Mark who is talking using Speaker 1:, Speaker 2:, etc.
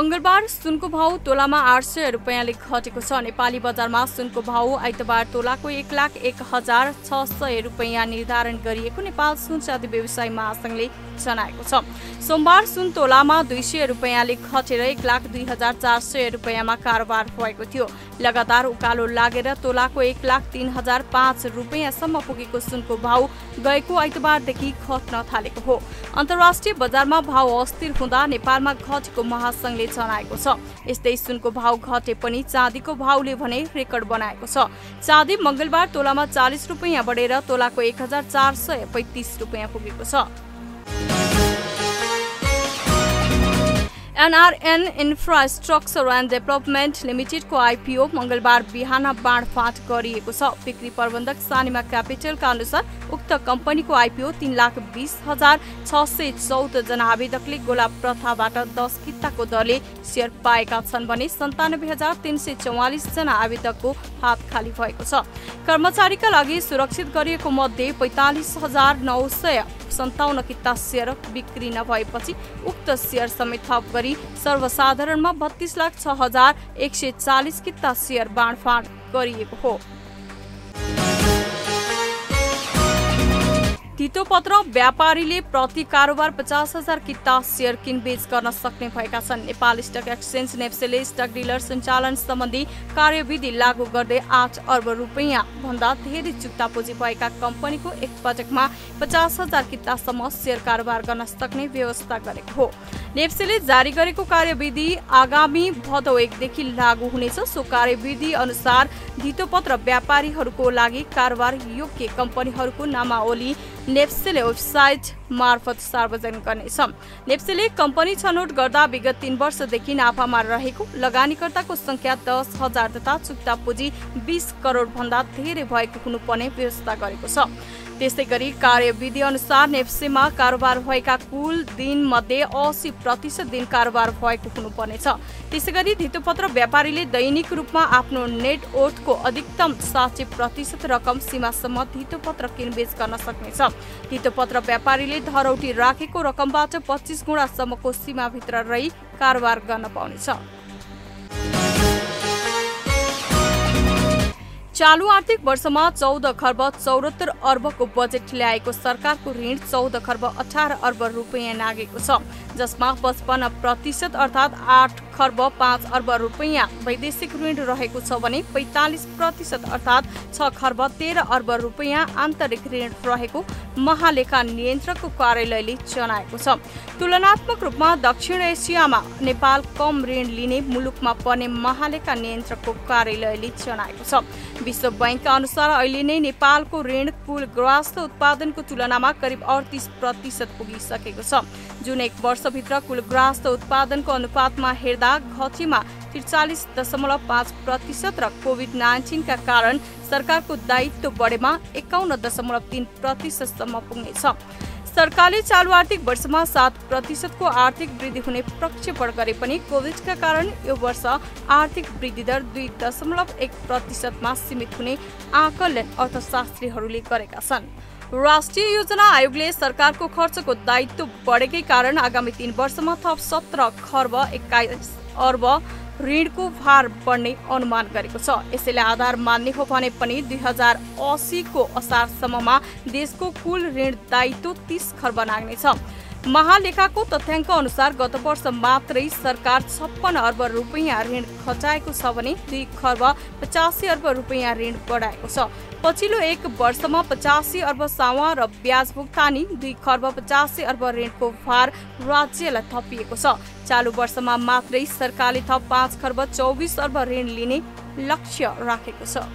Speaker 1: मंगलबार सुनको भाउ तोलामा 800 रुपैयाँले घटेको छ। नेपाली बजारमा सुनको भाउ आइतबार तोलाको 1,01,600 रुपैयाँ निर्धारण गरिएको नेपाल सुन चाँदी व्यवसायी महासंघले जनाएको छ। सोमबार सुन तोलामा 200 रुपैयाँले घटेर 1,02,400 रुपैयाँमा कारोबार भएको थियो। लगातार उकालो लागेर तोलाको 1,03,005 रुपैयाँसम्म पुगेको सुनको भाउ गएको आइतबारदेखि घट्न थालेको हो। अन्तर्राष्ट्रिय बजारमा भाउ अस्थिर हुँदा नेपालमा घटेको महासंघले जनाएको छ। यस्तै सुनको भाउ घटे पनि चाँदीको भाउले भने रेकर्ड बनाएको छ। चाँदी मंगलबार तोलामा 40 रुपैयाँ बढेर तोलाको 1,435 रुपैयाँ पुगेको छ। एनआरएन इन्फ्रास्ट्रक्चर एन्ड डेभलपमेन्ट लिमिटेडको आइपिओ मंगलबार बिहान बाँडफाँट गरिएको छ। बिक्री प्रबन्धक सानिमा क्यापिटलका अनुसार उक्त कम्पनीको आइपिओ 3,20,614 जना आवेदकले गोला प्रथाबाट 10 किताको दरले शेयर पाएका छन् भने 97,344 जना आवेदकको हात खाली भएको छ। कर्मचारीका लागि सुरक्षित गरिएको मध्ये 45,957 किता शेयर बिक्री नभएपछि उक्त शेयर समेत थप गरी सर्वसाधारणमा 32,06,140 किता शेयर बाँडफाँड गरिएको हो। धितोपत्र व्यापारीले प्रति कारोबार 50,000 किता शेयर किनबेच गर्न सक्ने भएका छन्। नेपाल स्टक एक्सचेन्ज नेप्सेले स्टक डिलर सञ्चालन सम्बन्धी कार्यविधि लागू गर्दै 8 अर्ब रुपैयाँ भन्दा धेरै चुक्ता पुँजी भएका कम्पनीको एक पटकमा 50,000 कितासम्म शेयर कारोबार गर्न सक्ने व्यवस्था गरेको हो। नेप्सेले जारी गरेको कार्यविधि आगामी भदौ 1 देखि लागू हुनेछ। सो कार्यविधि अनुसार धितोपत्र व्यापारीहरूको लागि कारोबार योग्य कम्पनीहरूको नामावली नेप्सेले वेबसाइट मार्फत सार्वजनिक गर्नेछ। नेप्सेले कम्पनी छनौट गर्दा विगत 3 वर्षदेखि नाफामा रहेको लगानीकर्ताको संख्या 10,000 तथा चुक्ता पुँजी 20 करोड भन्दा धेरै भएको हुनुपर्ने व्यवस्था गरेको छ। त्यसै गरी कार्यविधि अनुसार नेप्सेमा कारोबार भएका कुल दिन मध्ये 80% दिन कारोबार भएको हुनुपर्नेछ। त्यसै गरी धितोपत्र व्यापारीले दैनिक रूपमा आफ्नो नेट ओर्थको अधिकतम 60% रकम सीमासम्म धितोपत्र किनबेच गर्न सक्नेछ। धितोपत्र व्यापारीले धरौटी राखेको रकमबाट 25 गुणासम्मको सीमाभित्र रही कारोबार गर्न पाउनेछ। चालू आर्थिक वर्षमा 14 खर्ब 74 अर्बको बजेट ल्याएको सरकारको ऋण 14 खर्ब 18 अर्ब रुपैयाँ नागेको छ, जसमा 55% अर्थात् 8 खर्ब 5 अर्ब रुपैयाँ वैदेशिक ऋण रहेको छ भने 45% अर्थात् 6 खर्ब 13 अर्ब रुपैयाँ आन्तरिक ऋण रहेको महालेखा नियन्त्रकको कार्यालयले जनाएको छ। तुलनात्मक रूपमा दक्षिण एसियामा नेपाल कम ऋण लिने मुलुकमा पर्ने महालेखा नियन्त्रकको कार्यालयले जनाएको छ। विश्व बैंकका अनुसार अहिले नै नेपालको ऋण कुल ग्राहस्थ उत्पादनको तुलनामा करिब 38% पुगिसकेको छ, जुन एक वर्षभित्र कुल ग्राहस्थ उत्पादनको अनुपातमा हेर्दा घटीमा 43.5% र कोभिड-19 का कारण सरकारको दायित्व बढेमा 51.3% सम्म पुग्नेछ। सरकारले चालू आर्थिक वर्षमा 7% को आर्थिक वृद्धि हुने प्रक्षेपण गरे पनि कोभिडका कारण यो वर्ष आर्थिक वृद्धि दर 2.1% मा सीमित हुने आकलन अर्थशास्त्रीहरूले गरेका छन्। राष्ट्रिय योजना आयोगले सरकारको खर्चको दायित्व बढेकै कारण आगामी 3 वर्षमा थप 17 खर्ब 21 अर्ब ऋणको भार बढ्ने अनुमान गरेको छ। यसैले आधार मान्ने हो भने पनि 2080 को असारसम्ममा देशको कुल ऋण दायित्व 30 खर्ब नाग्नेछ। महालेखाको तथ्याङ्क अनुसार गत वर्ष मात्रै सरकार 56 अर्ब रुपैयाँ ऋण खटाएको छ भने 2 खर्ब 85 अर्ब रुपैयाँ ऋण बढाएको छ। पछिल्लो एक वर्षमा 85 अर्ब सावा र ब्याज भुक्तानी 2 खर्ब 85 अर्ब ऋणको भार राज्यलाई थपिएको छ। चालू वर्षमा मात्रै सरकारले थप 5 खर्ब 24 अर्ब ऋण लिने लक्ष्य राखेको छ।